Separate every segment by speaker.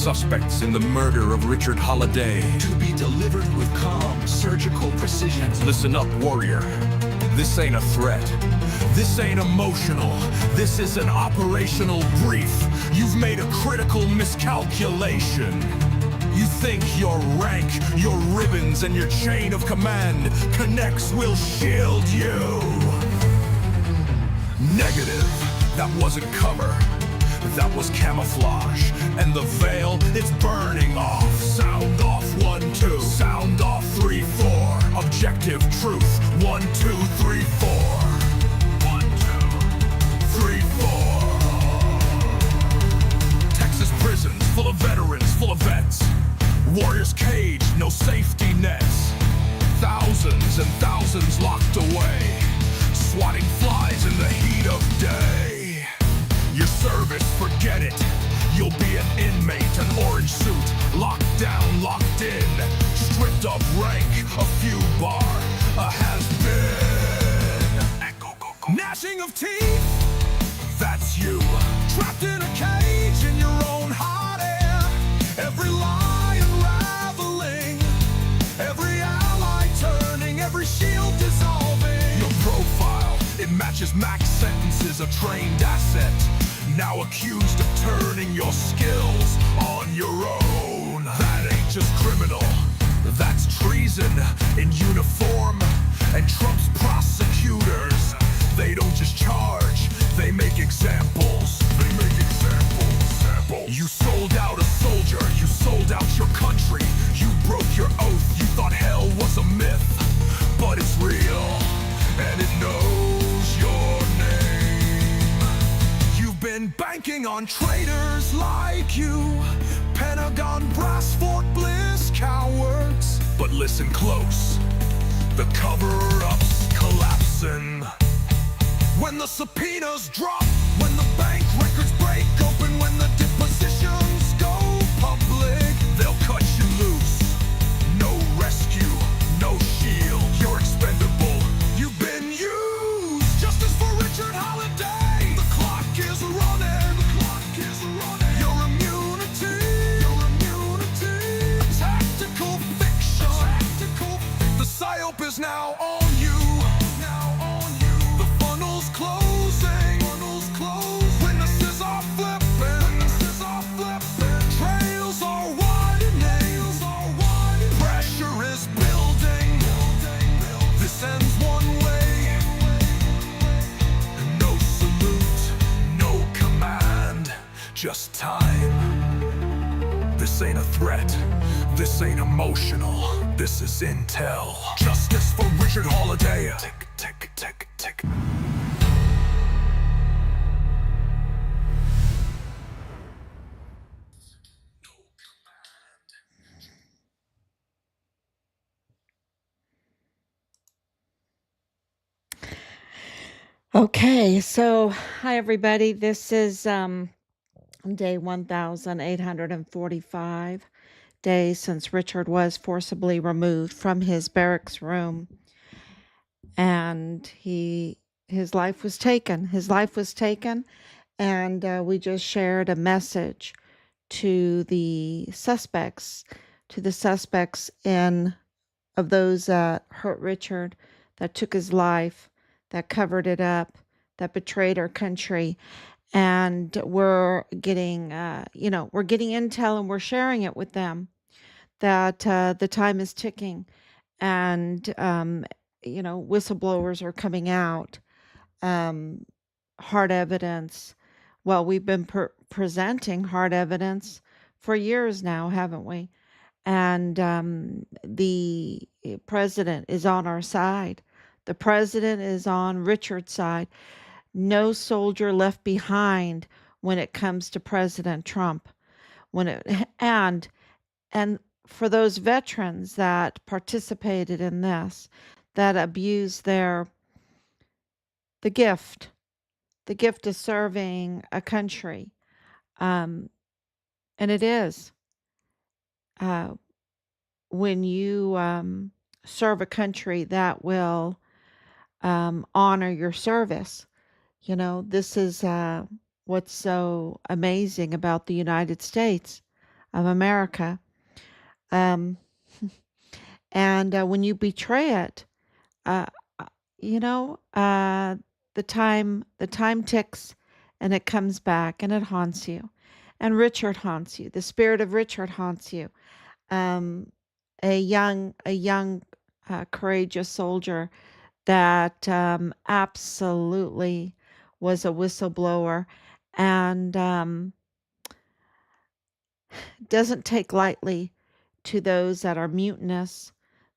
Speaker 1: suspects in the murder of Richard Halliday.
Speaker 2: To be delivered with calm, surgical precision.
Speaker 1: Listen up, warrior. This ain't a threat. This ain't emotional. This is an operational brief. You've made a critical miscalculation. You think your rank, your ribbons, and your chain of command connects will shield you. Negative. That wasn't cover. That was camouflage. And the veil, it's burning off. Sound off 1, 2. Sound off 3, 4. Objective truth. 1, 2, 3, 4. 1, 2, 3, 4. Texas prisons full of veterans, full of vets. Warriors cage, no safety nets. Thousands and thousands locked away, swatting flies in the heat of day. Your service, forget it. You'll be an inmate, an orange suit, locked down, locked in, stripped of rank, a few bar, a has-been. Gnashing of teeth, that's you. Trapped in a cage in your own hot air. Every lie unraveling, every ally turning, every shield dissolving. Your profile, it matches max sentences, a trained asset. Now accused of turning your skills on your own. That ain't just criminal, that's treason in uniform. And Trump's prosecutors, they don't just charge, they make examples. They make examples. You sold out a soldier, you sold out your country. You broke your oath, you thought hell was a myth. But it's real, and it knows your name. You've been banking on traitors like you, Pentagon brass, Fort Bliss cowards. But listen close, the cover-up's collapsing. When the subpoenas drop, when the bank records break open, when the depositions go public, they'll cut you loose. No rescue, no shield, you're expendable. You've been used. Justice for Richard Halliday. The clock is running. The clock is running. Your immunity. Your immunity. Tactical fiction. Tactical fiction. The psyop is now on you. Now on you. The funnel's closing. Funnel's closing. Witnesses are flipping. Witnesses are flipping. Trails are widening. Trails are widening. Pressure is building. This ends one way. No salute, no command, just time. This ain't a threat, this ain't emotional, this is intel. Justice for Richard Halliday. Tick, tick, tick, tick.
Speaker 3: Okay, so hi everybody. This is day 1845 days since Richard was forcibly removed from his barracks room, and his life was taken. His life was taken, and we just shared a message to the suspects, in of those that hurt Richard, that took his life, that covered it up, that betrayed our country. And we're getting, we're getting intel and we're sharing it with them that the time is ticking, and, whistleblowers are coming out, hard evidence. Well, we've been presenting hard evidence for years now, haven't we? And the president is on our side. The president is on Richard's side. No soldier left behind when it comes to President Trump. And for those veterans that participated in this, that abused the gift of serving a country, and it is when you serve a country that will honor your service. This is what's so amazing about the United States. of America. Um, and when you betray it, uh, uh, you know, the time ticks, and it comes back and it haunts you. And Richard haunts you. The spirit of Richard haunts you. Um, a young, courageous soldier that absolutely was a whistleblower and doesn't take lightly to those that are mutinous,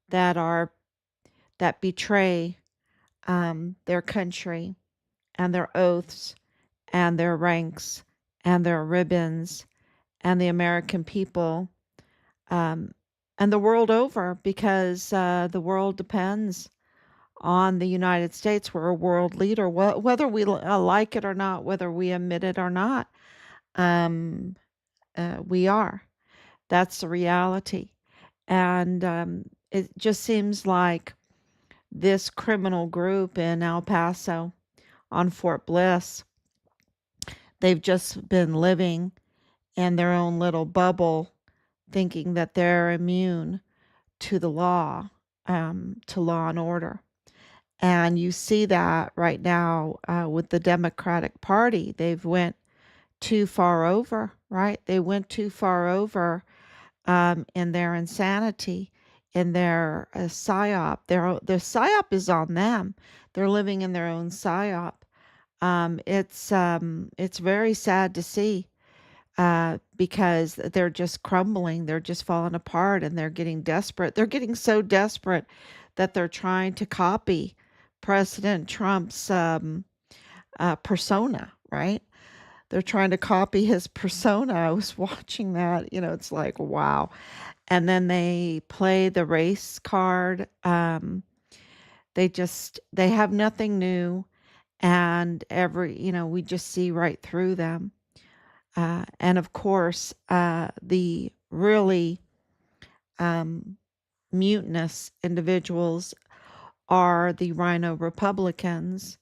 Speaker 3: that betray their country and their oaths and their ranks and their ribbons and the American people, um, and the world over, because the world depends on the United States. We're a world leader, whether we like it or not, whether we admit it or not. Um, we are. That's the reality. And it just seems like this criminal group in El Paso on Fort Bliss, they've just been living in their own little bubble, thinking that they're immune to the law, to law and order. And you see that right now with the Democratic Party. They've went too far over, right? They went too far over in their insanity, in their psyop. Their psyop is on them. They're living in their own psyop. It's very sad to see, because they're just crumbling. They're just falling apart, and they're getting desperate. They're getting so desperate that they're trying to copy President Trump's persona, right? They're trying to copy his persona. I was watching that. It's like, wow. And then they play the race card. They have nothing new. And we just see right through them. And of course, the really mutinous individuals are the Rhino Republicans.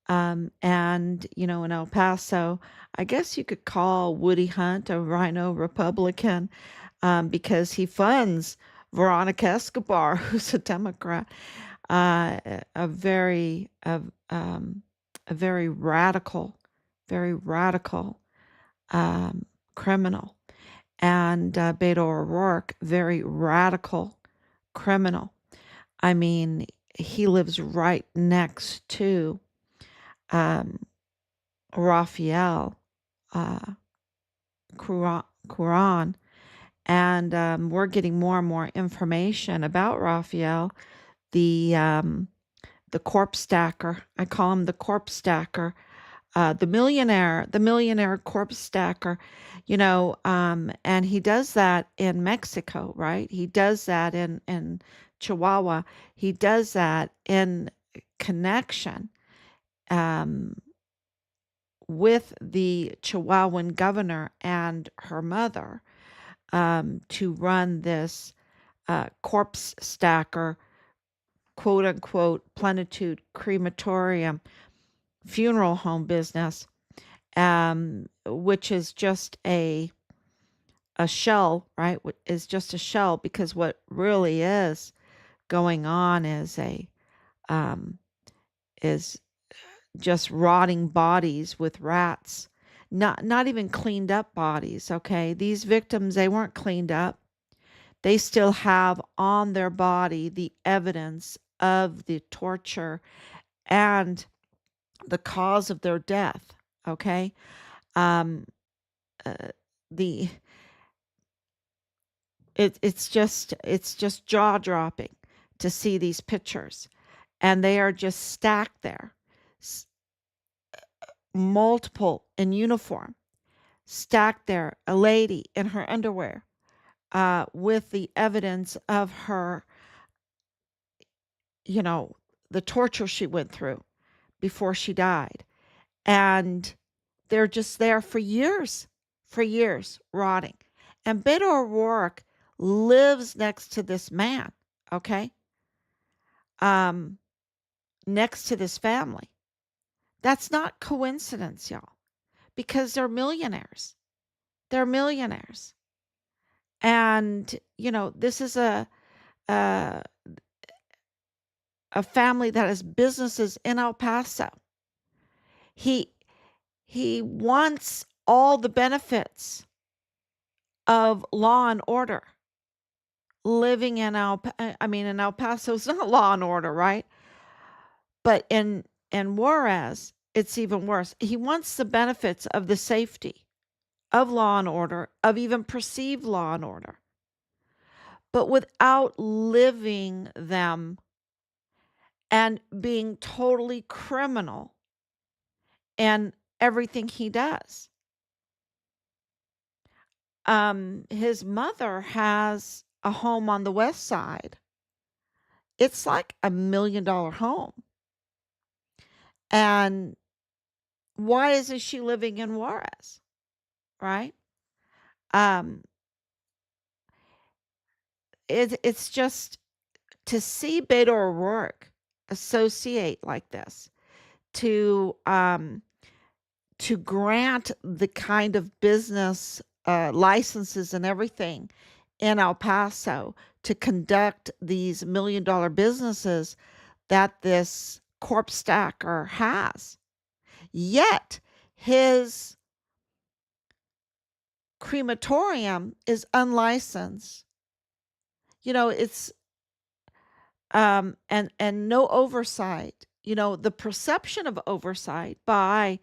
Speaker 3: And, in El Paso, I guess you could call Woody Hunt a Rhino Republican, because he funds Veronica Escobar, who's a Democrat, uh, a very, a, a very radical criminal. And Beto O'Rourke, very radical criminal. I mean, he lives right next to um, Raphael Quran, and we're getting more and more information about Raphael, the corpse stacker. I call him the corpse stacker, the millionaire corpse stacker. And he does that in Mexico, right? He does that in Chihuahua. He does that in connection um, with the Chihuahuan governor and her mother, to run this corpse stacker, quote unquote, plenitude crematorium funeral home business, which is just a shell, right? Is just a shell, because what really is going on um, is just rotting bodies with rats, not even cleaned up bodies. Okay, these victims, they weren't cleaned up. They still have on their body the evidence of the torture and the cause of their death. Okay, um, uh, the it's just jaw dropping to see these pictures, and they are just stacked there, multiple in uniform, stacked there, a lady in her underwear, with the evidence of her, you know, the torture she went through before she died. And they're just there for years, rotting. And Beto O'Rourke lives next to this man, okay? Um, Next to this family. That's not coincidence, y'all, because they're millionaires. They're millionaires. And, this is a, a family that has businesses in El Paso. He he wants all the benefits of law and order living in in El Paso. It's not law and order, right? But in Juarez, it's even worse. He wants the benefits of the safety of law and order, of even perceived law and order, but without living them and being totally criminal in everything he does. His mother has a home on the west side. It's like $1 million home. And why isn't she living in Juarez? Right? Um, it's just to see Beto O'Rourke associate like this, to grant the kind of business licenses and everything in El Paso to conduct these $1 million businesses that this corpse stacker has. Yet his crematorium is unlicensed. It's and no oversight. The perception of oversight by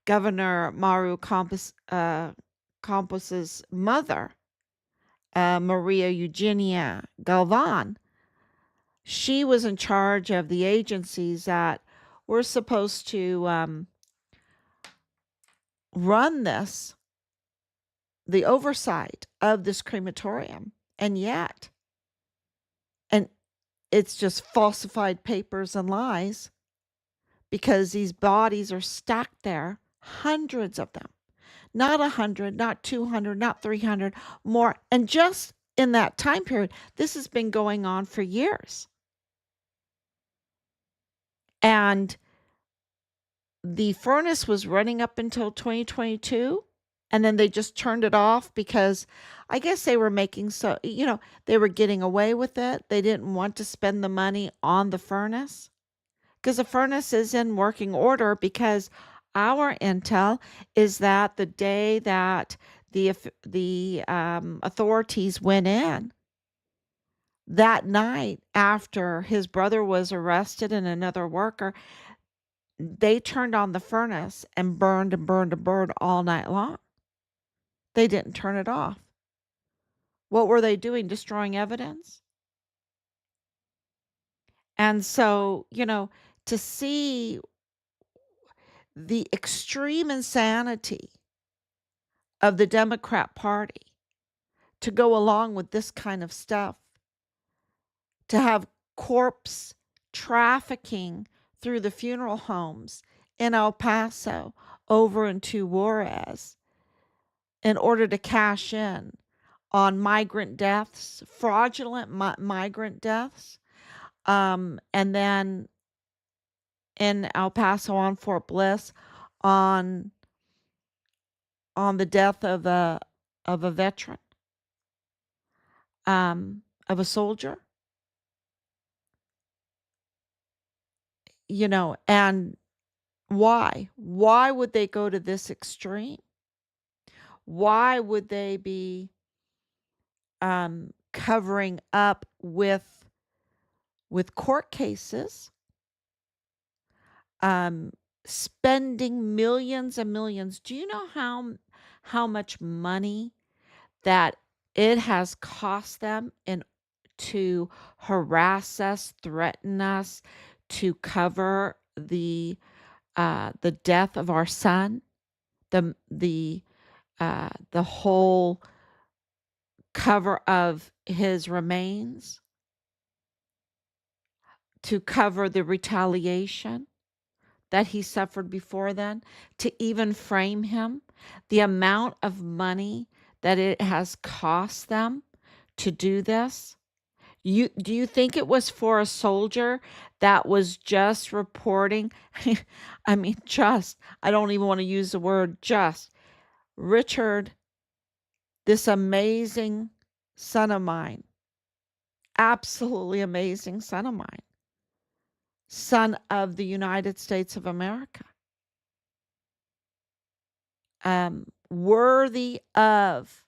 Speaker 3: Governor Maru Campos's mother, Maria Eugenia Galvan. She was in charge of the agencies that were supposed to run the oversight of this crematorium. And yet, and it's just falsified papers and lies, because these bodies are stacked there, hundreds of them. Not 100, not 200, not 300, more. And just in that time period, this has been going on for years. And the furnace was running up until 2022, and then they just turned it off because I guess they were they were getting away with it. They didn't want to spend the money on the furnace because the furnace is in working order, because our intel is that the day that the authorities went in, that night after his brother was arrested and another worker, they turned on the furnace and burned and burned and burned all night long. They didn't turn it off. What were they doing? Destroying evidence? And so, to see the extreme insanity of the Democrat Party to go along with this kind of stuff, to have corpse trafficking through the funeral homes in El Paso over into Juarez in order to cash in on migrant deaths, fraudulent migrant deaths, and then in El Paso on Fort Bliss on the death of a veteran, of a soldier, and why would they go to this extreme? Why would they be covering up with court cases, spending millions and millions? Do you know how much money that it has cost them to harass us, threaten us, to cover the death of our son, the whole cover of his remains, to cover the retaliation that he suffered before then, to even frame him, the amount of money that it has cost them to do this? Do you think it was for a soldier that was just reporting? I don't even want to use the word just. Richard, this amazing son of mine, absolutely amazing son of mine, son of the United States of America, worthy of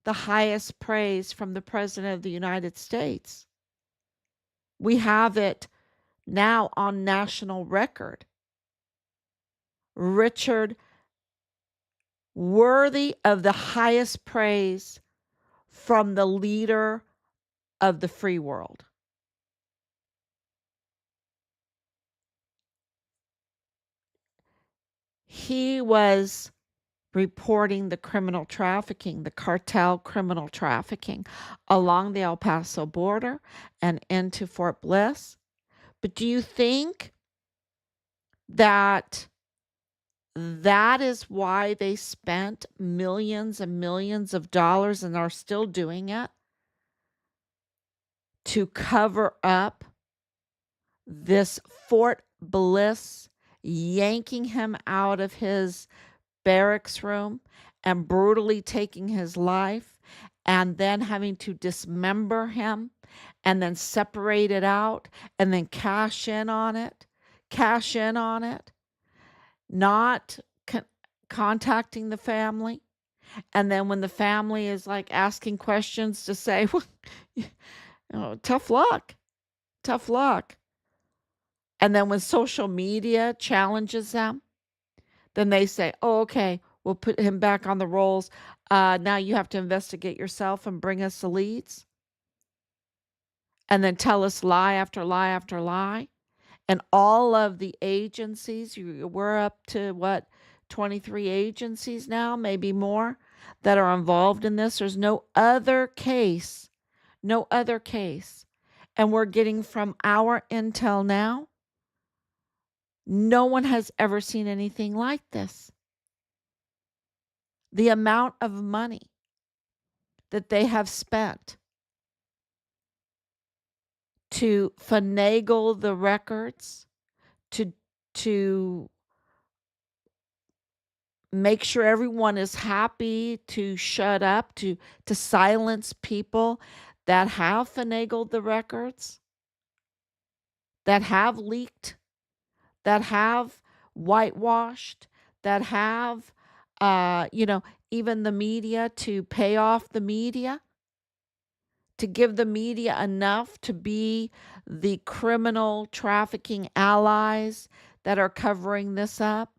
Speaker 3: the highest praise from the President of the United States. We have it now on national record. Richard, worthy of the highest praise from the leader of the free world. He was reporting the criminal trafficking, the cartel criminal trafficking along the El Paso border and into Fort Bliss. But do you think that that is why they spent millions and millions of dollars and are still doing it to cover up this Fort Bliss, yanking him out of his barracks room and brutally taking his life, and then having to dismember him and then separate it out and then cash in on it, not contacting the family. And then when the family is like asking questions, to say, well, tough luck, tough luck. And then when social media challenges them, then they say, oh, okay, we'll put him back on the rolls. Now you have to investigate yourself and bring us the leads. And then tell us lie after lie after lie. And all of the agencies, we're up to what, 23 agencies now, maybe more, that are involved in this. There's no other case. And we're getting from our intel now, no one has ever seen anything like this. The amount of money that they have spent to finagle the records, to make sure everyone is happy, to shut up, to silence people that have finagled the records, that have leaked, that have whitewashed, that have, even the media, to pay off the media, to give the media enough to be the criminal trafficking allies that are covering this up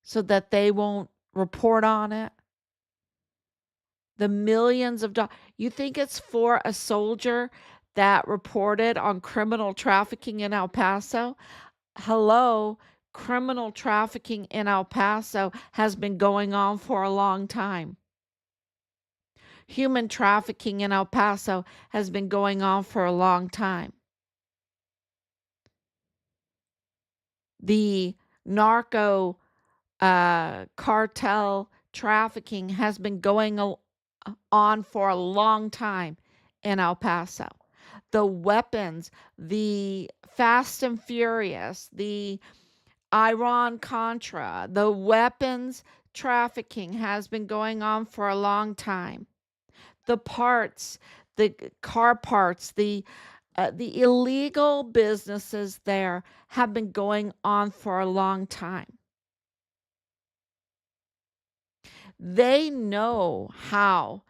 Speaker 3: so that they won't report on it. The millions of dollars. You think it's for a soldier that reported on criminal trafficking in El Paso? Hello, criminal trafficking in El Paso has been going on for a long time. Human trafficking in El Paso has been going on for a long time. The narco cartel trafficking has been going on for a long time in El Paso. The weapons, the Fast and Furious, the Iran-Contra, the weapons trafficking has been going on for a long time. The parts, the car parts, the illegal businesses there have been going on for a long time. They know how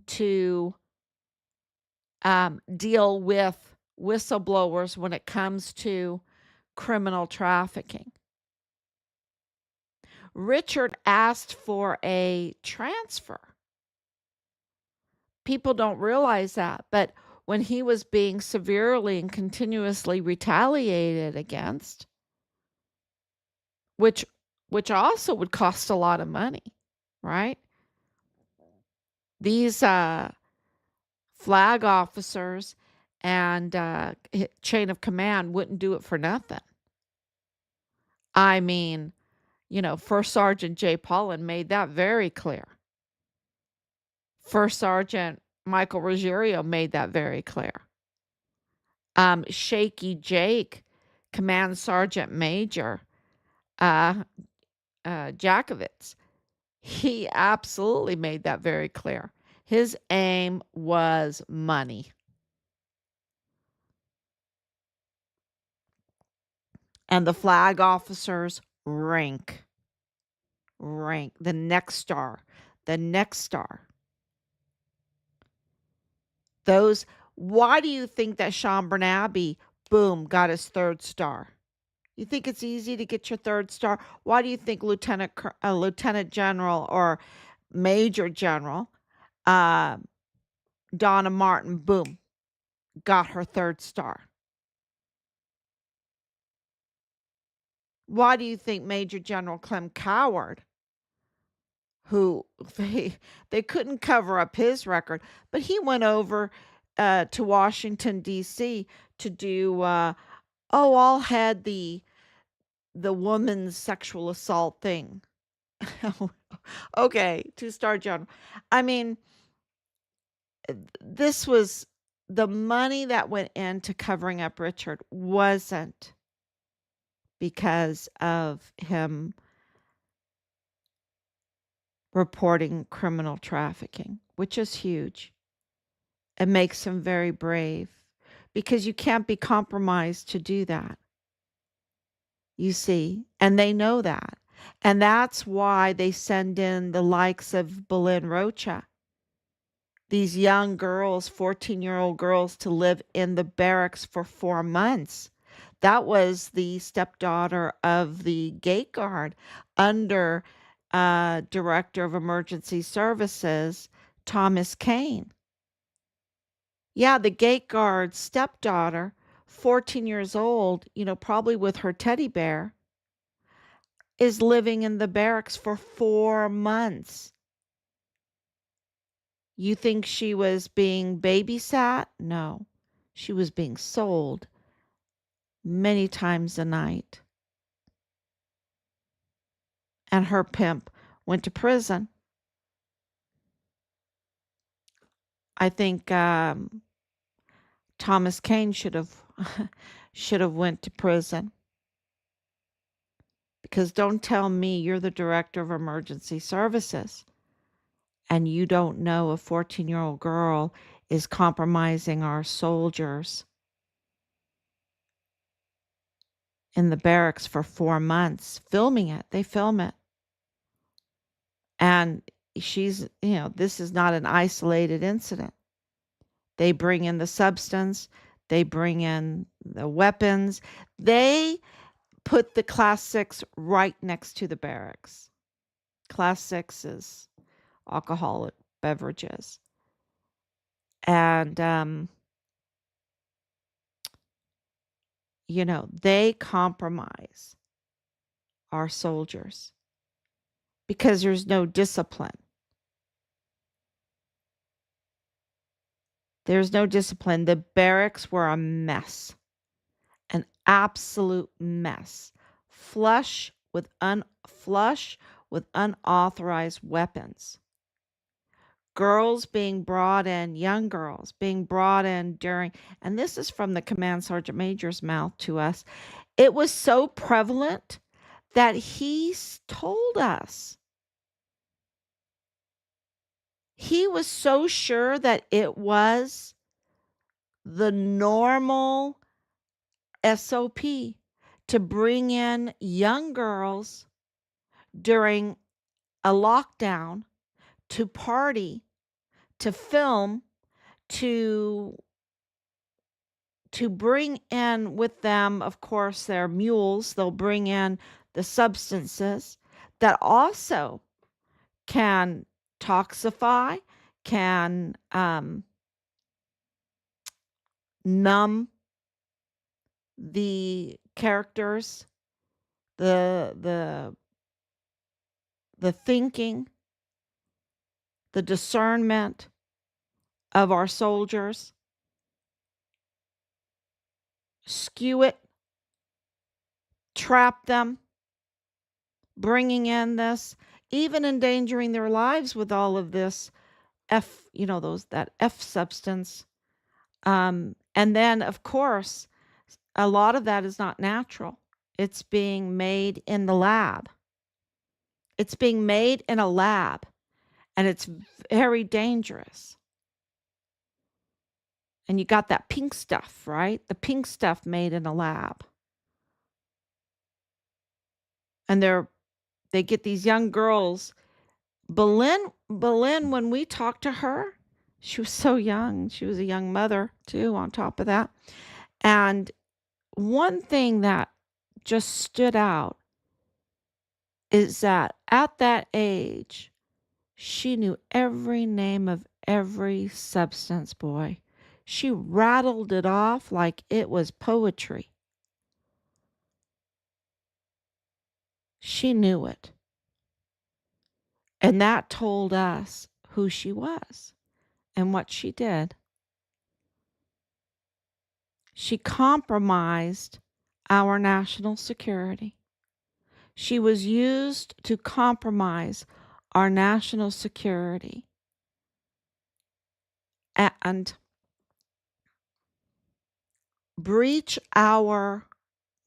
Speaker 3: to deal with whistleblowers when it comes to criminal trafficking. Richard asked for a transfer. People don't realize that, but when he was being severely and continuously retaliated against, which also would cost a lot of money, right? These flag officers and chain of command wouldn't do it for nothing. I mean, First Sergeant Jay Paulin made that very clear. First Sergeant Michael Ruggiero made that very clear. Shaky Jake, Command Sergeant Major Jakovitz, He absolutely made that very clear. His aim was money. And the flag officers rank the next star, the next star. Those, why do you think that Sean Bernabe, boom, got his third star? You think it's easy to get your third star? Why do you think Lieutenant General or Major General uh, Donna Martin, boom, got her third star? Why do you think Major General Clem Coward, who they couldn't cover up his record, but he went over to Washington D.C. to do all had the woman's sexual assault thing. Okay, two-star general. I mean, this was the money that went into covering up Richard wasn't because of him reporting criminal trafficking, which is huge. It makes him very brave because you can't be compromised to do that. You see, and they know that. And that's why they send in the likes of Belen Rocha, these young girls, 14-year-old girls, to live in the barracks for 4 months. That was the stepdaughter of the gate guard under Director of Emergency Services, Thomas Kane. Yeah, the gate guard's stepdaughter, 14 years old, probably with her teddy bear, is living in the barracks for 4 months. You think she was being babysat? No, she was being sold many times a night. And her pimp went to prison. I think Thomas Kane should have went to prison. Because don't tell me you're the director of emergency services and you don't know a 14-year-old girl is compromising our soldiers in the barracks for 4 months, filming it. They film it. And this is not an isolated incident. They bring in the substance, they bring in the weapons, they put the Class 6 right next to the barracks. Class 6 is alcoholic beverages. And, they compromise our soldiers because there's no discipline. There's no discipline. The barracks were a mess, an absolute mess. Flush with unauthorized weapons. Girls being brought in, young girls being brought in during, and this is from the command sergeant major's mouth to us. It was so prevalent that he told us. He was so sure that it was the normal SOP to bring in young girls during a lockdown to party, to film, to bring in with them, of course, their mules. They'll bring in the substances that also can toxify, can numb the characters, the thinking, the discernment of our soldiers, skew it, trap them, bringing in this, even endangering their lives with all of this that F substance. And then, of course, a lot of that is not natural. It's being made in the lab. It's being made in a lab, and it's very dangerous. And you got that pink stuff, right? The pink stuff made in a lab. And they get these young girls. Boleyn, when we talked to her, she was so young. She was a young mother too, on top of that. And one thing that just stood out is that at that age, she knew every name of every substance, boy. She rattled it off like it was poetry. She knew it. And that told us who she was and what she did. She compromised our national security. She was used to compromise our national security and breach our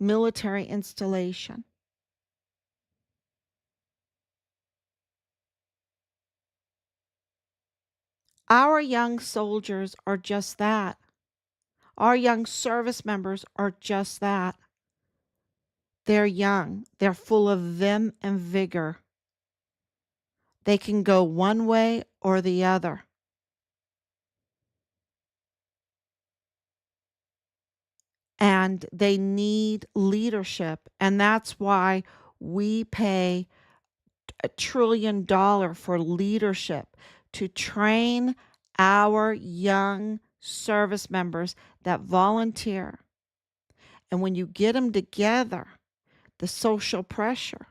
Speaker 3: military installation. Our young soldiers are just that. Our young service members are just that. They're young. They're full of vim and vigor. They can go one way or the other. And they need leadership. And that's why we pay $1 trillion for leadership, to train our young service members that volunteer. And when you get them together, the social pressure,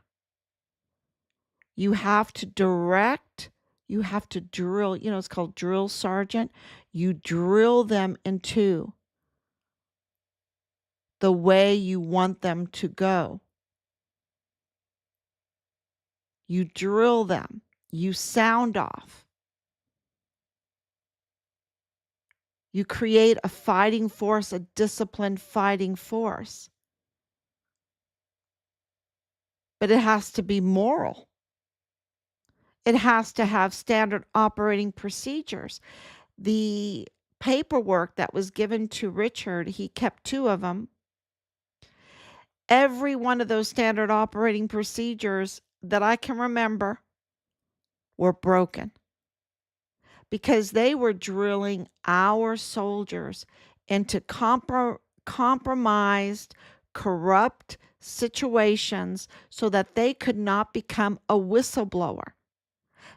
Speaker 3: you have to direct, you have to drill, it's called drill sergeant. You drill them into the way you want them to go. You drill them, you sound off. You create a fighting force, a disciplined fighting force. But it has to be moral. It has to have standard operating procedures. The paperwork that was given to Richard, he kept 2 of them. Every one of those standard operating procedures that I can remember were broken because they were drilling our soldiers into compromised, corrupt situations so that they could not become a whistleblower,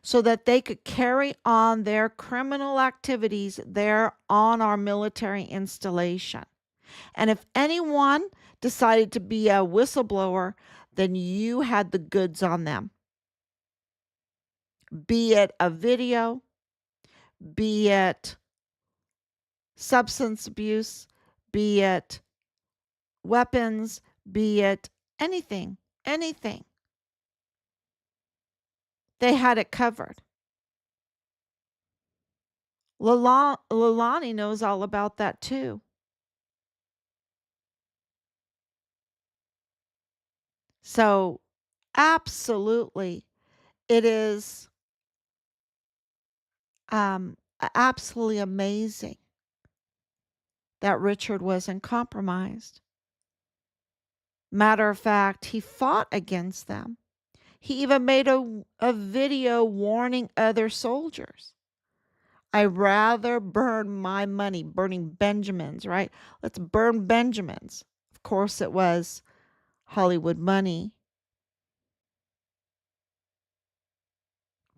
Speaker 3: so that they could carry on their criminal activities there on our military installation. And if anyone decided to be a whistleblower, then you had the goods on them. Be it a video, be it substance abuse, be it weapons, be it anything. They had it covered. Lalani knows all about that too. So, absolutely, it is absolutely amazing that Richard wasn't compromised. Matter of fact, he fought against them. He even made a video warning other soldiers. I rather burn my money, burning Benjamins, right? Let's burn Benjamins. Of course, it was Hollywood money.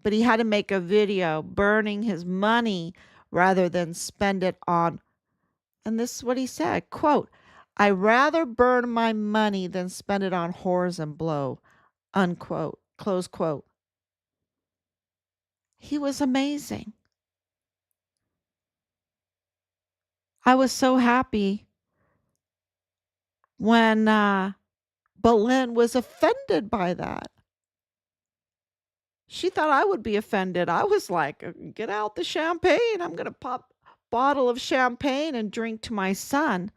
Speaker 3: But he had to make a video burning his money rather than spend it on, and this is what he said, quote, I rather burn my money than spend it on whores and blow, unquote, close quote. He was amazing. I was so happy when Boleyn was offended by that. She thought I would be offended. I was like, get out the champagne. I'm going to pop a bottle of champagne and drink to my son.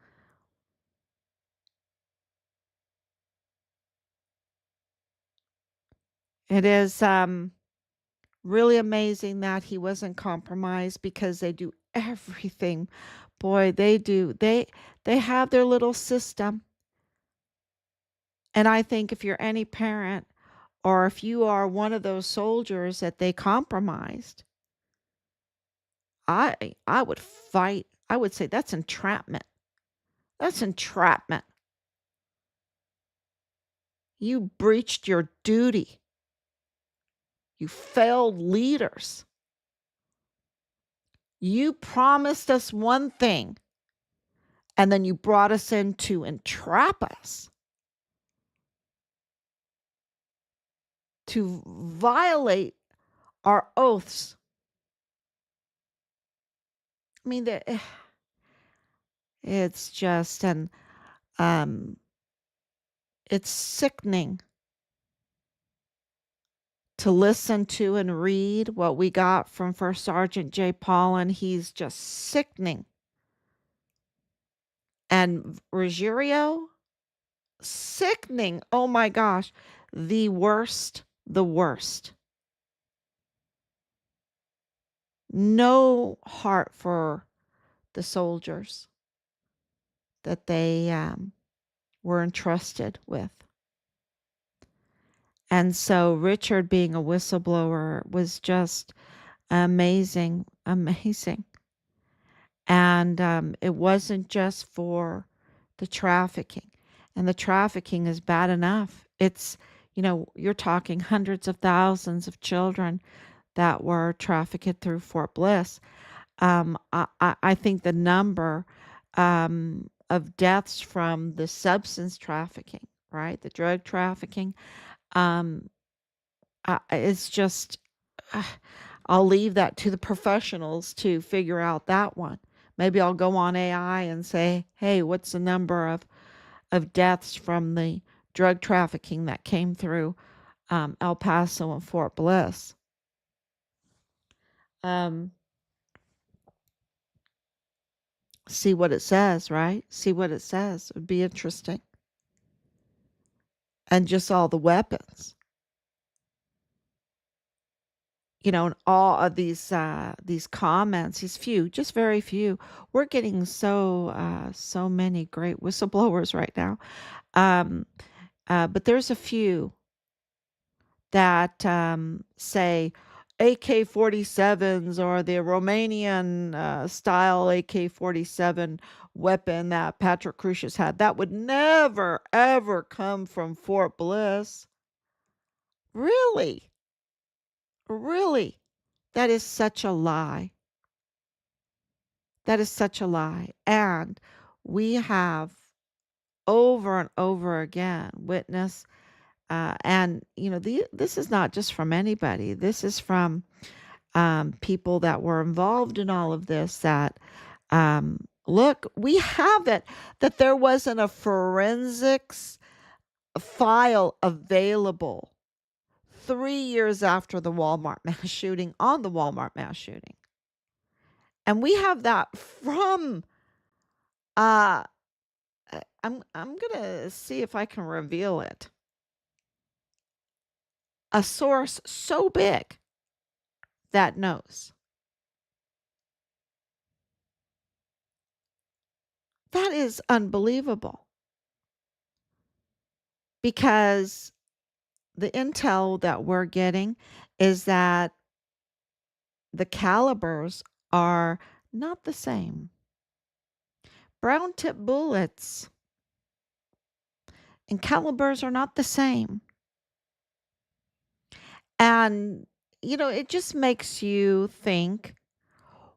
Speaker 3: It is really amazing that he wasn't compromised because they do everything. Boy, they do. They have their little system. And I think if you're any parent or if you are one of those soldiers that they compromised, I would fight. I would say that's entrapment. That's entrapment. You breached your duty. You failed leaders. You promised us one thing, and then you brought us in to entrap us, to violate our oaths. I mean, it's just, and um, it's sickening to listen to and read what we got from First Sergeant Jay Paulin. He's just sickening. And Ruggiero, sickening. Oh my gosh. The worst, the worst. No heart for the soldiers that they were entrusted with. And so Richard being a whistleblower was just amazing, amazing. And it wasn't just for the trafficking. And the trafficking is bad enough. It's, you're talking hundreds of thousands of children that were trafficked through Fort Bliss. I think the number of deaths from the substance trafficking, right, the drug trafficking, um, it's just, uh, I'll leave that to the professionals to figure out that one. Maybe I'll go on AI and say, hey, what's the number of deaths from the drug trafficking that came through El Paso and Fort Bliss? Um, see what it says, right? See what it says. It would be interesting. And just all the weapons. And all of these comments, these few, just very few. We're getting so many great whistleblowers right now. Um, but there's a few that say AK-47s or the Romanian style AK-47 weapon that Patrick Crucius had. That would never, ever come from Fort Bliss. Really? Really? That is such a lie. That is such a lie. And we have over and over again witnessed, and this is not just from anybody. This is from people that were involved in all of this. That look, we have it that there wasn't a forensics file available 3 years after the Walmart mass shooting, on the Walmart mass shooting. And we have that from uh I'm going to see if I can reveal it. A source so big that knows. That is unbelievable because the intel that we're getting is that the calibers are not the same. Brown tip bullets and calibers are not the same. And, it just makes you think,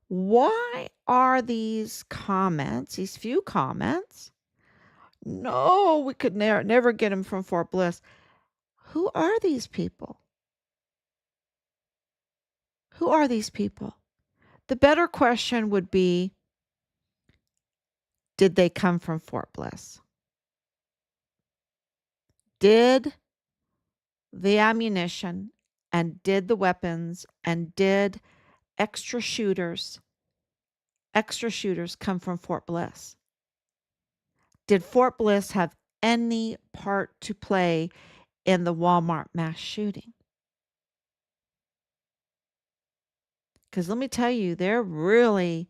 Speaker 3: why are these comments, these few comments? No, we could never get them from Fort Bliss. Who are these people? Who are these people? The better question would be, did they come from Fort Bliss? Did the ammunition and did the weapons and did extra shooters come from Fort Bliss? Did Fort Bliss have any part to play in the Walmart mass shooting? Because let me tell you, they're really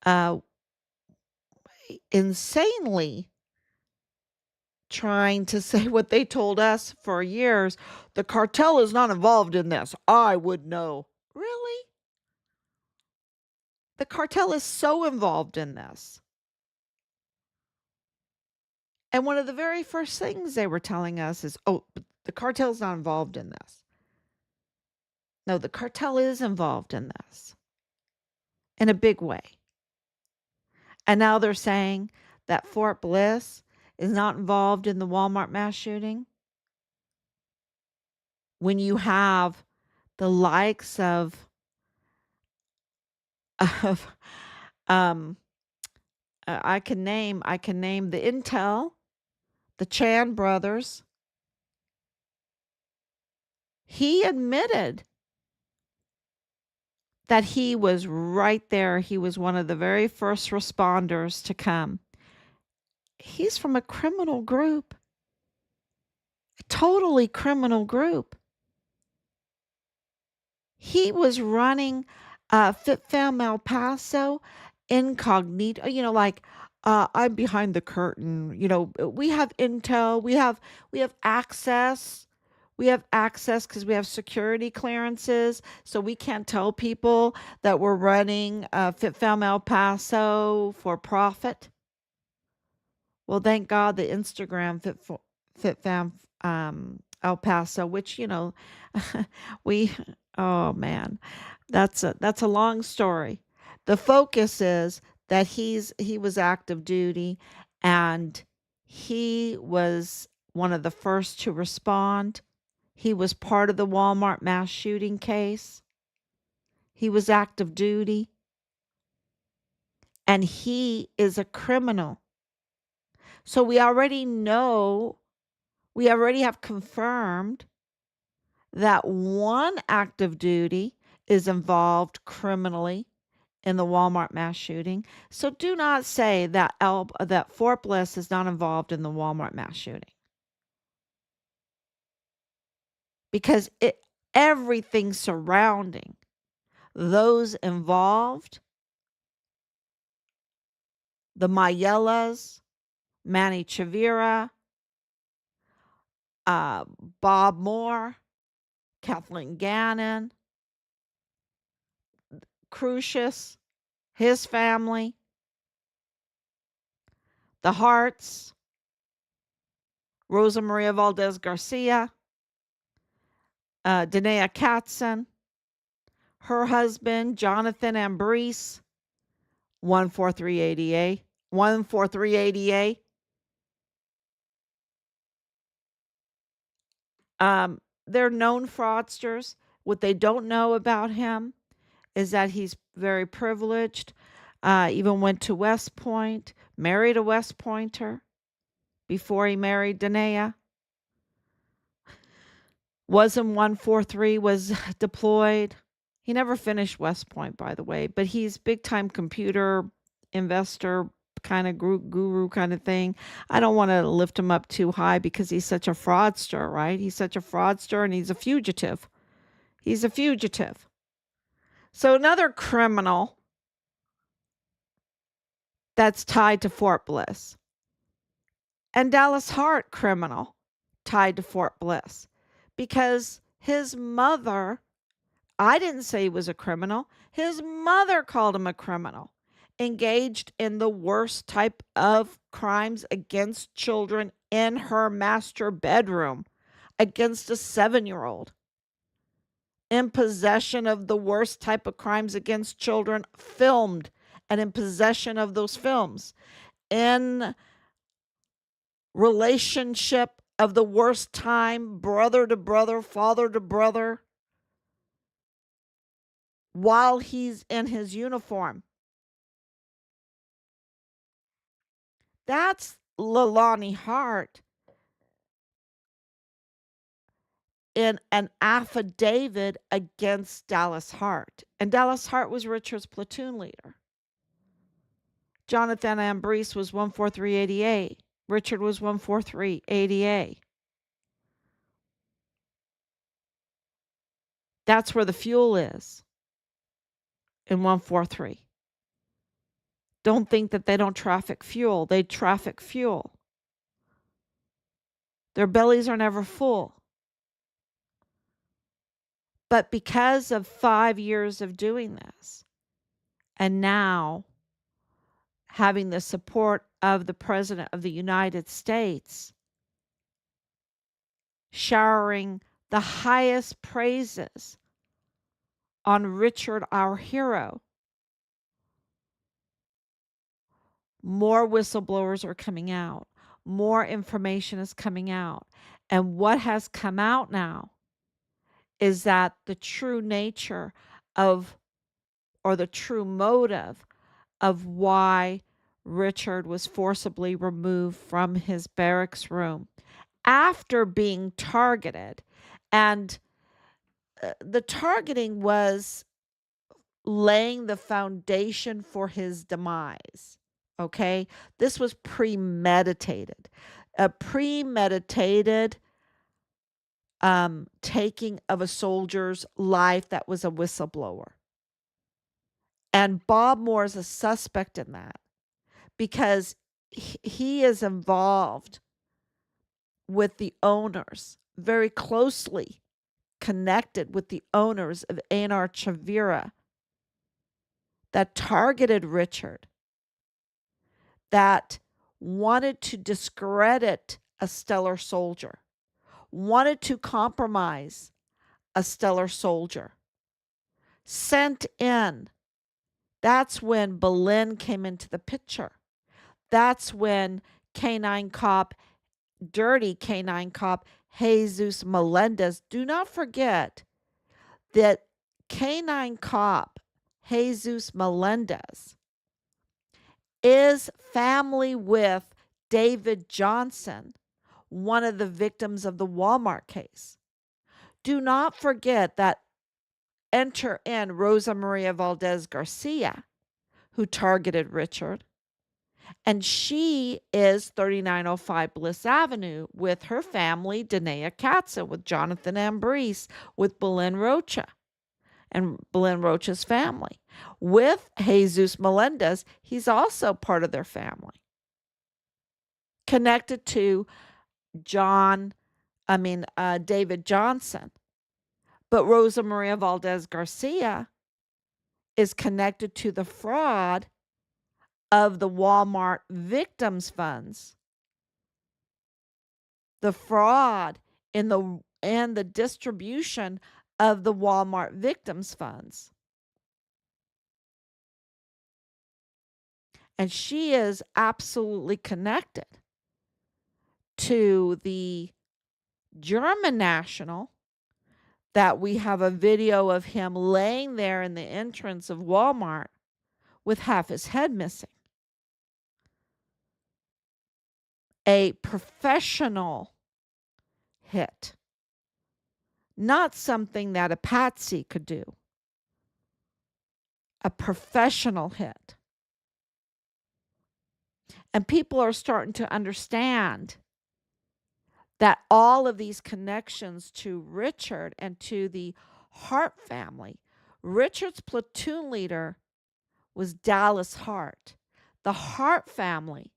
Speaker 3: uh, insanely trying to say what they told us for years. The cartel is not involved in this. I would know. Really? The cartel is so involved in this. And one of the very first things they were telling us is, oh, but the cartel's not involved in this. No, the cartel is involved in this in a big way. And now they're saying that Fort Bliss is not involved in the Walmart mass shooting. When you have the likes of um I can name the Intel, the Chan brothers. He admitted that he was right there. He was one of the very first responders to come. He's from a criminal group, a totally criminal group. He was running FitFam El Paso incognito, I'm behind the curtain. We have intel, we have access. We have access because we have security clearances, so we can't tell people that we're running FitFam El Paso for profit. Well, thank God the Instagram FitFam El Paso, which we oh man, that's a long story. The focus is that he was active duty, and he was one of the first to respond. He was part of the Walmart mass shooting case. He was active duty, and he is a criminal. So we already have confirmed that one active duty is involved criminally in the Walmart mass shooting. So do not say that Fort Bliss is not involved in the Walmart mass shooting, because everything surrounding those involved, the Mayellas, Manny Chavira, uh, Bob Moore, Kathleen Gannon, Crucius, his family, the Harts, Rosa Maria Valdez Garcia, Danae Katzen, her husband, Jonathan Ambrose, 14380A, 14380A. They're known fraudsters. What they don't know about him is that he's very privileged. Even went to West Point, married a West Pointer before he married Danae. Was in 143, was deployed. He never finished West Point, by the way, but he's big time computer investor kind of guru kind of thing. I don't want to lift him up too high because he's such a fraudster, right? He's such a fraudster, and he's a fugitive. He's a fugitive. So another criminal that's tied to Fort Bliss. And Dallas Hart, criminal tied to Fort Bliss, because his mother, I didn't say he was a criminal. His mother called him a criminal, engaged in the worst type of crimes against children in her master bedroom against a 7-year-old, in possession of the worst type of crimes against children filmed, and in possession of those films, in relationship of the worst time, brother to brother, father to brother, while he's in his uniform. That's Leilani Hart in an affidavit against Dallas Hart. And Dallas Hart was Richard's platoon leader. Jonathan Ambrose was 14380A. Richard was 14380A. That's where the fuel is. in 143. Don't think that they don't traffic fuel. They traffic fuel. Their bellies are never full. But because of 5 years of doing this, and now having the support of the President of the United States, showering the highest praises on Richard, our hero, more whistleblowers are coming out. More information is coming out. And what has come out now is that the true nature of, or the true motive of why Richard was forcibly removed from his barracks room after being targeted. And the targeting was laying the foundation for his demise. Okay? This was premeditated. A premeditated taking of a soldier's life that was a whistleblower. And Bob Moore is a suspect in that because he is involved with the owners, very closely connected with the owners of A&R Chavira that targeted Richard, that wanted to discredit a stellar soldier, wanted to compromise a stellar soldier, sent in. That's when Belen came into the picture. That's when canine cop, dirty canine cop, Jesus Melendez. Do not forget that canine cop, Jesus Melendez, is family with David Johnson, one of the victims of the Walmart case. Do not forget that enter in Rosa Maria Valdez Garcia, who targeted Richard. And she is 3905 Bliss Avenue with her family, Danae Katza, with Jonathan Ambrose, with Belen Rocha and Belen Rocha's family. With Jesus Melendez, he's also part of their family. Connected to David Johnson. But Rosa Maria Valdez Garcia is connected to the fraud of the Walmart victims funds, the fraud in the distribution of the Walmart victims funds. And she is absolutely connected to the German national that we have a video of him laying there in the entrance of Walmart with half his head missing. A professional hit, not something that a patsy could do. A professional hit. And people are starting to understand that all of these connections to Richard and to the Hart family, Richard's platoon leader was Dallas Hart. The Hart family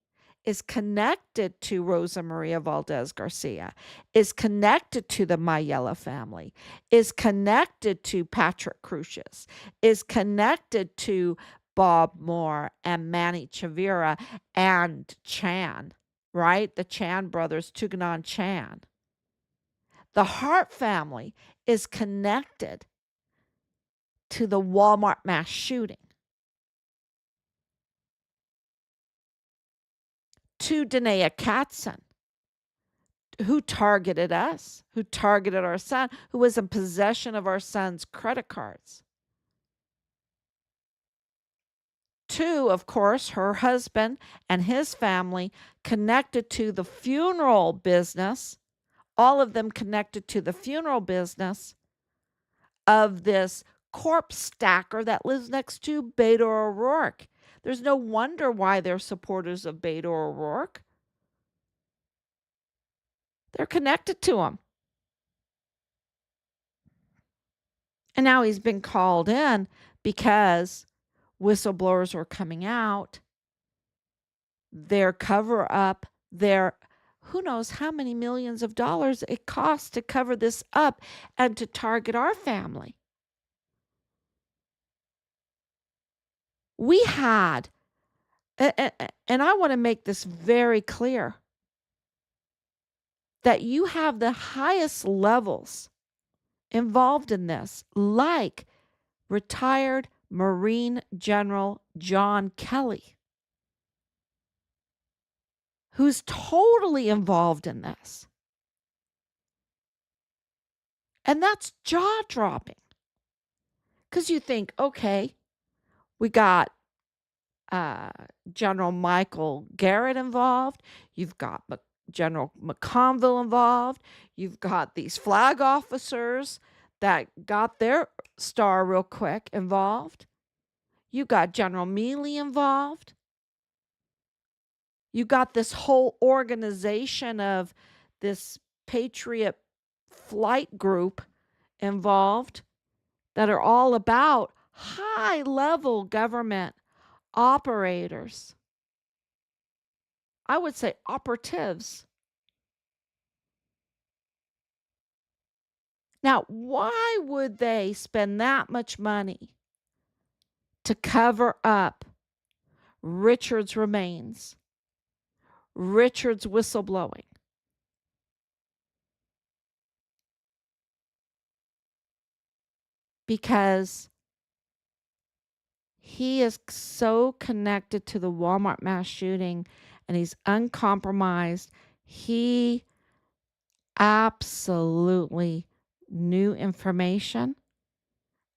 Speaker 3: is connected to Rosa Maria Valdez Garcia, is connected to the Mayella family, is connected to Patrick Crucius, is connected to Bob Moore and Manny Chavira and Chan, right? The Chan brothers, Tuganon Chan. The Hart family is connected to the Walmart mass shooting, to Danae Katzen, who targeted us, who targeted our son, who was in possession of our son's credit cards. To, of course, her husband and his family connected to the funeral business, all of them connected to the funeral business of this corpse stacker that lives next to Beto O'Rourke. There's no wonder why they're supporters of Beto O'Rourke. They're connected to him. And now he's been called in because whistleblowers were coming out, their cover up, their who knows how many millions of dollars it costs to cover this up and to target our family. We had, and I want to make this very clear, that you have the highest levels involved in this, like retired Marine General John Kelly, who's totally involved in this. And that's jaw dropping. Because you think, okay, we got General Michael Garrett involved, you've got General McConville involved, you've got these flag officers that got their star real quick involved, you got General Mealy involved, you got this whole organization of this Patriot flight group involved that are all about high level government operators. I would say operatives. Now, why would they spend that much money to cover up Richard's remains, Richard's whistleblowing? Because he is so connected to the Walmart mass shooting and he's uncompromised. He absolutely knew information,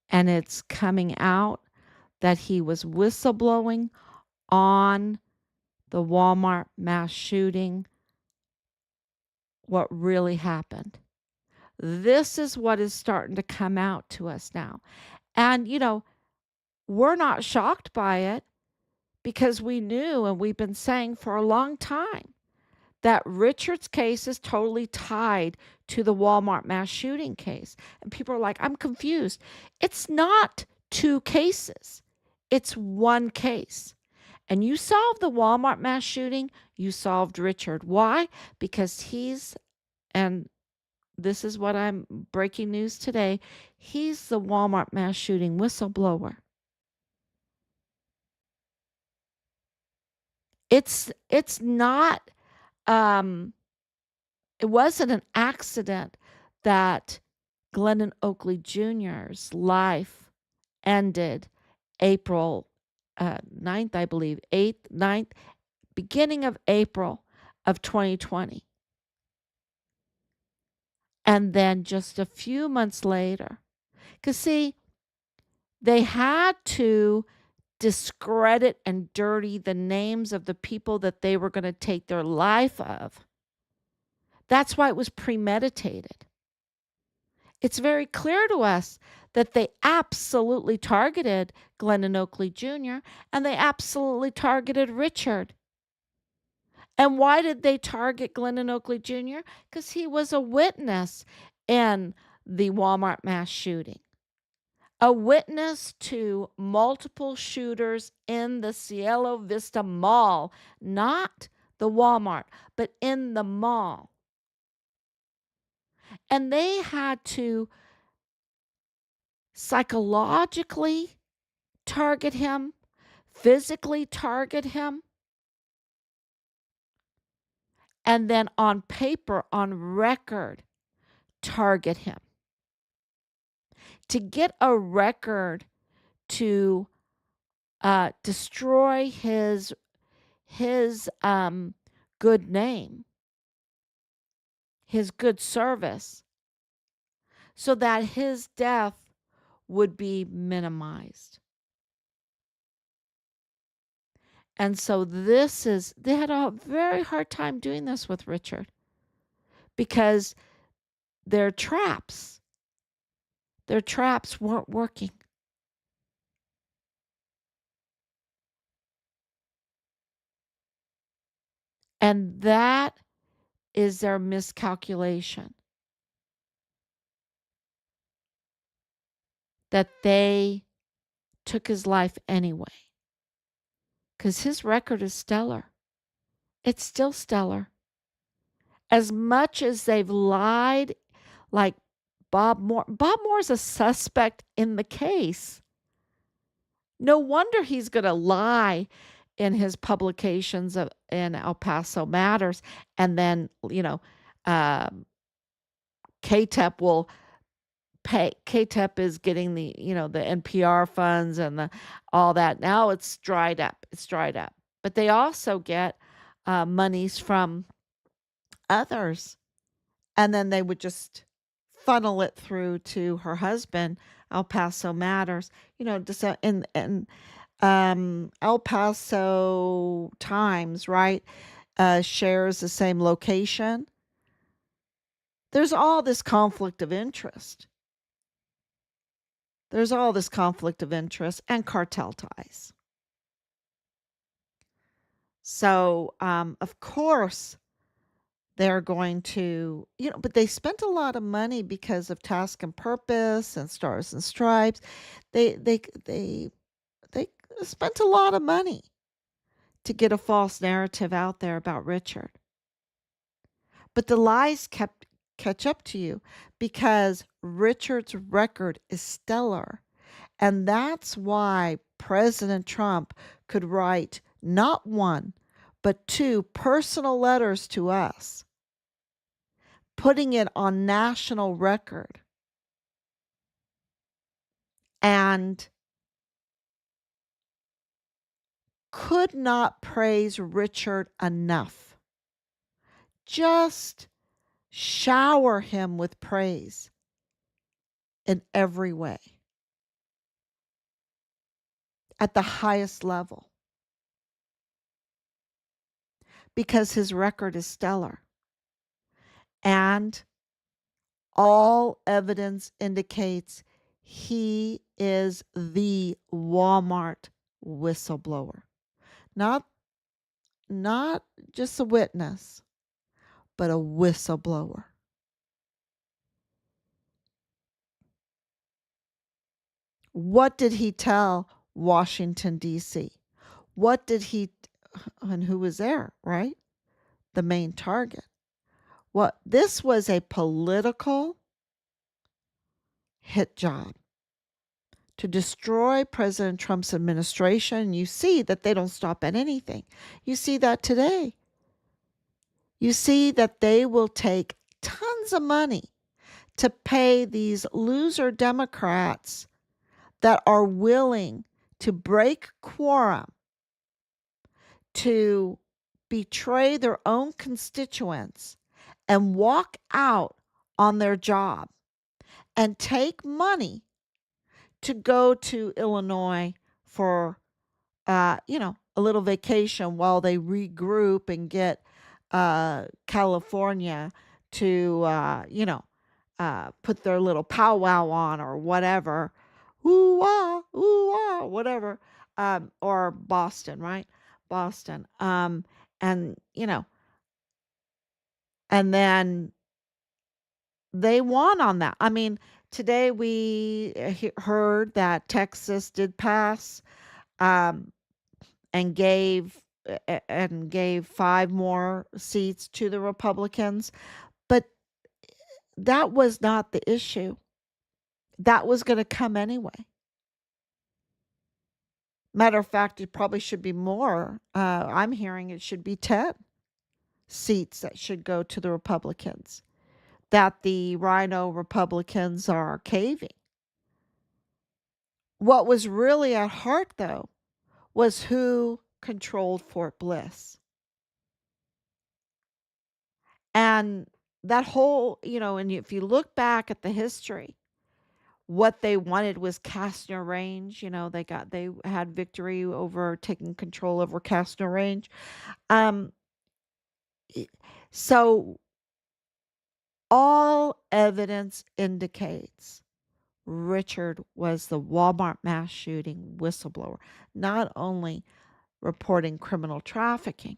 Speaker 3: and it's coming out that he was whistleblowing on the Walmart mass shooting, what really happened. This is what is starting to come out to us now. And, we're not shocked by it because we knew, and we've been saying for a long time, that Richard's case is totally tied to the Walmart mass shooting case. And people are like, I'm confused. It's not two cases, it's one case. And you solved the Walmart mass shooting, you solved Richard. Why? Because and this is what I'm breaking news today, he's the Walmart mass shooting whistleblower. It's not it wasn't an accident that Glennon Oakley Jr.'s life ended April 9th, I believe, 8th, 9th, beginning of April of 2020. And then just a few months later, because see, they had to discredit and dirty the names of the people that they were going to take their life of. That's why it was premeditated. It's very clear to us that they absolutely targeted Glennon Oakley Jr. and they absolutely targeted Richard. And why did they target Glennon Oakley Jr.? Because he was a witness in the Walmart mass shooting, a witness to multiple shooters in the Cielo Vista Mall, not the Walmart, but in the mall. And they had to psychologically target him, physically target him, and then on paper, on record, target him. To get a record to destroy his good name, his good service, so that his death would be minimized. And so they had a very hard time doing this with Richard because their traps weren't working. And that is their miscalculation. that they took his life anyway. Because his record is stellar. It's still stellar. As much as they've lied, like Bob Moore's a suspect in the case. No wonder he's going to lie in his publications in El Paso Matters. And then, um, KTEP will pay. KTEP is getting the NPR funds and all that. Now it's dried up. It's dried up. But they also get monies from others. And then they would just funnel it through to her husband, El Paso Matters. Just in El Paso Times, right? Shares the same location. There's all this conflict of interest. There's all this conflict of interest and cartel ties. So, of course, they're going to, but they spent a lot of money because of Task and Purpose and Stars and Stripes. They spent a lot of money to get a false narrative out there about Richard. But the lies catch up to you because Richard's record is stellar. And that's why President Trump could write not one, but 2 personal letters to us, putting it on national record. And could not praise Richard enough. Just shower him with praise in every way at the highest level because his record is stellar. And all evidence indicates he is the Walmart whistleblower. Not just a witness, but a whistleblower. What did he tell Washington, D.C.? What did and who was there, right? The main target. This was a political hit job to destroy President Trump's administration. You see that they don't stop at anything. You see that today. You see that they will take tons of money to pay these loser Democrats that are willing to break quorum, to betray their own constituents and walk out on their job and take money to go to Illinois for, a little vacation while they regroup and get California to, put their little powwow on or whatever. Ooh, whatever. Or Boston, right? Boston. And, and then they won on that. I mean, today we heard that Texas did pass and gave 5 more seats to the Republicans, but that was not the issue. That was going to come anyway. Matter of fact, it probably should be more. I'm hearing it should be 10 seats that should go to the Republicans, that the Rhino Republicans are caving. What was really at heart, though, was who controlled Fort Bliss. And that whole, and if you look back at the history, what they wanted was Castner Range. They had victory over taking control over Castner Range. So all evidence indicates Richard was the Walmart mass shooting whistleblower, not only reporting criminal trafficking,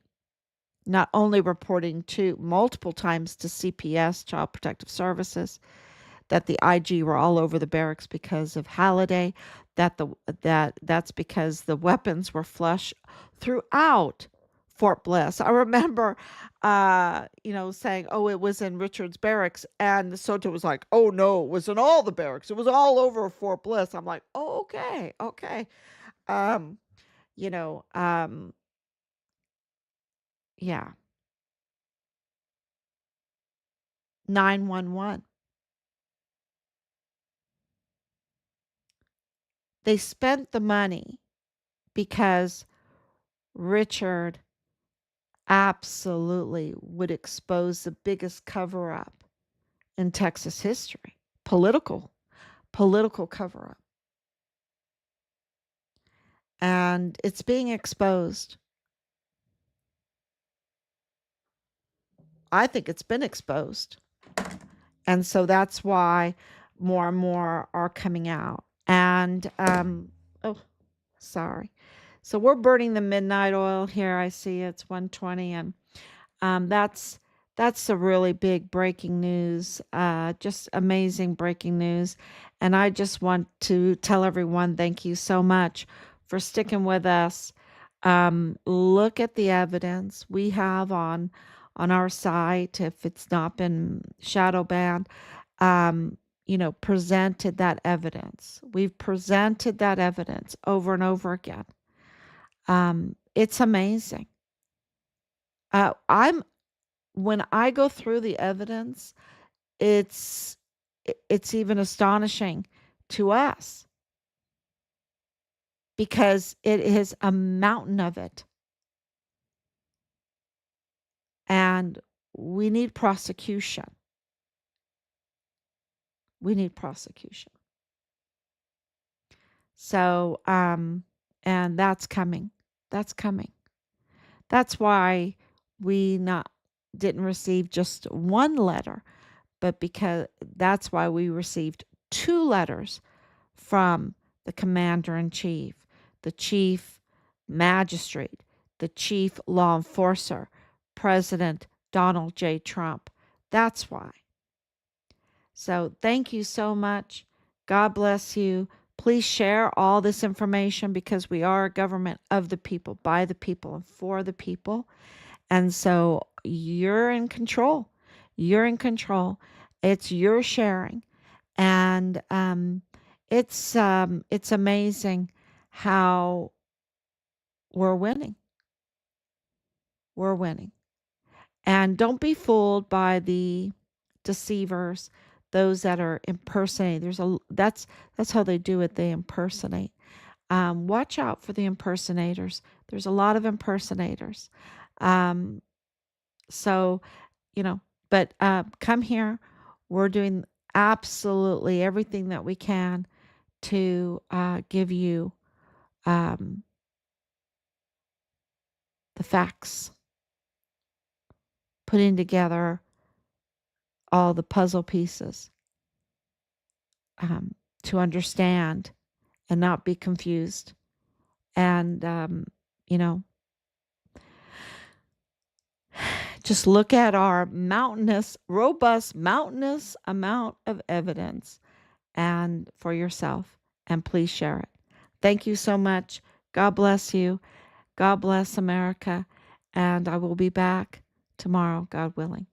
Speaker 3: not only reporting to multiple times to CPS, Child Protective Services, that the IG were all over the barracks because of Halliday, that's because the weapons were flush throughout Fort Bliss. I remember, saying, "Oh, it was in Richard's barracks," and the Soto was like, "Oh no, it was in all the barracks. It was all over Fort Bliss." I'm like, "Oh, okay, okay." Um, you know, um, yeah, 911. They spent the money because Richard absolutely would expose the biggest cover up in Texas history. Political cover up. And it's being exposed. I think it's been exposed. And so that's why more and more are coming out. And, oh, sorry. So we're burning the midnight oil here. I see it's 120, and that's a really big breaking news, just amazing breaking news. And I just want to tell everyone thank you so much for sticking with us. Look at the evidence we have on our site. If it's not been shadow banned, presented that evidence. We've presented that evidence over and over again. It's amazing. I'm When I go through the evidence, it's it's even astonishing to us because it is a mountain of it, and we need prosecution. We need prosecution. So, and that's coming. That's coming. That's why we not didn't receive just one letter, but because that's why we received two letters from the commander in chief, the chief magistrate, the chief law enforcer, President Donald J. Trump. That's why. So thank you so much. God bless you. Please share all this information because we are a government of the people, by the people, and for the people. And so you're in control. You're in control. It's your sharing. And it's amazing how we're winning. We're winning. And don't be fooled by the deceivers, those that are impersonating. That's how they do it. They impersonate. Watch out for the impersonators. There's a lot of impersonators. Um, so, but come here. We're doing absolutely everything that we can to give you um, the facts, putting together all the puzzle pieces to understand and not be confused. And, you know, just look at our robust, mountainous amount of evidence and for yourself, and please share it. Thank you so much. God bless you. God bless America. And I will be back tomorrow, God willing.